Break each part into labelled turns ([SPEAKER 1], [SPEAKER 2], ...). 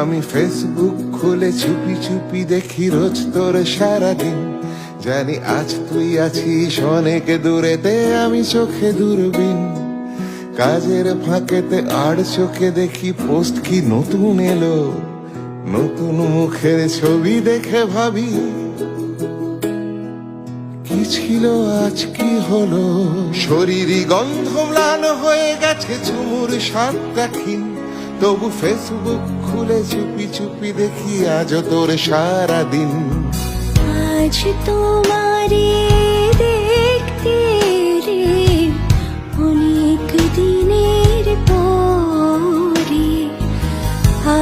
[SPEAKER 1] আমি ফেসবুক খুলে চুপি চুপি দেখি রোজ তোর সারাদিন। জানি আজ তুই আছিস অনেক দূরেতে, আমি চোখে দূরবীন। কাজের ফাঁকেতে আর চোখে দেখি পোস্ট কি নতুন এলো, নতুন মুখের ছবি দেখে ভাবি কি ছিল আজ কি হলো। শরীরই গন্ধ ম্লান হয়ে গেছে, চুমুর স্বাদটা ক্ষীণ, তবু ফেসবুক খুলে চুপি চুপি দেখি আজ তোর সারাদিন।
[SPEAKER 2] আজ তোমারে দেখতে রে অনেক দিনের পরে,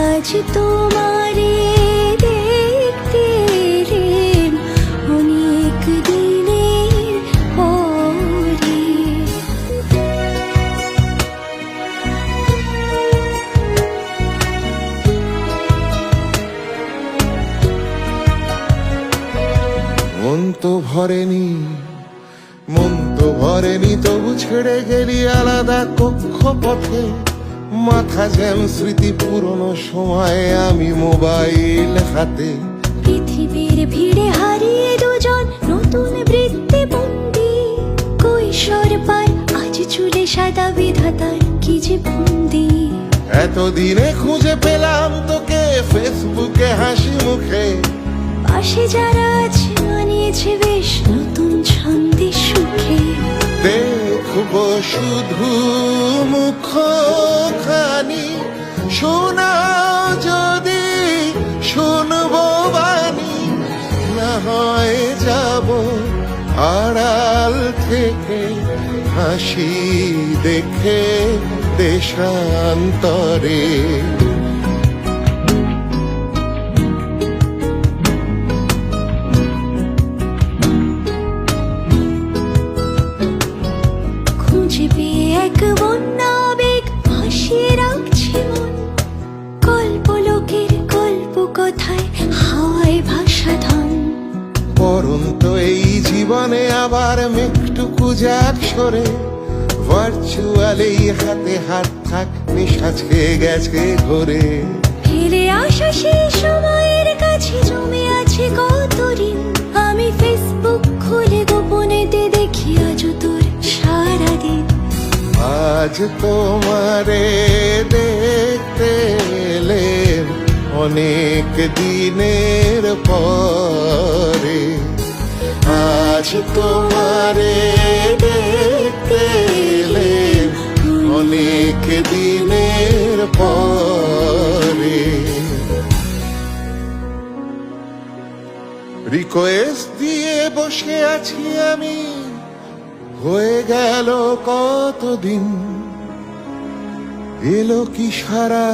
[SPEAKER 2] আজ তোমারে দেখতে রে অনেক দিনের পরে।
[SPEAKER 1] মন তো ভরেনি, মন তো ভরেনি, তবু ছেড়ে গেলি আলাদা কক্ষপথে। মাথা জ্যাম স্মৃতি পুরনো সময়, আমি মোবাইল হাতে।
[SPEAKER 2] পৃথিবীর ভিড়ে হারিয়ে দুজন নতুন বৃত্তি বন্দি, কৈশোর পার আজ চুলে সাদা বিধাতার কি যে বন্দি।
[SPEAKER 1] এতদিনে খুঁজে পেলাম তোকে ফেসবুকে হাসি মুখে,
[SPEAKER 2] পাশে যারা আছে আনিয়েছে বেশ নতুন ছন্দে সুখে।
[SPEAKER 1] দেখবো শুধু মুখখানি, শোনাও যদি শুনবো বাণী, না হয় যাব আড়াল থেকে হাসি দেখে দেশান্তরে।
[SPEAKER 2] খুঁজে পেয়ে এক বন্যা আবেগ ভাসিয়ে রাখছে মন, গল্প লোকের গল্প কথায় হাওয়ায় ভাষা ধন।
[SPEAKER 1] পরন্ত এই জীবনে আবার মেঘটুকু যাক সরে, ভার্চুয়ালি হাতে হাত থাক, নেশা ছেয়ে গেছে ঘরে।
[SPEAKER 2] ফিরে আসা সেই সময়ের কাছে জমে আছে কত ঋণ, আমি ফেসবুক খুলে গোপনেতে দেখি আজ তোর সারাদিন।
[SPEAKER 1] আজ তোমারে দেখতে এলেম অনেক দিনের পরে, আজ তোমারে দেখতে এলেম অনেক দিনের পরে। রিকোয়েস্ট দিয়ে বসে আছি আমি, হয়ে গেল কতদিন, এলো কি সারা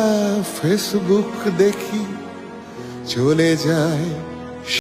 [SPEAKER 1] ফেসবুক দেখি, চলে যায়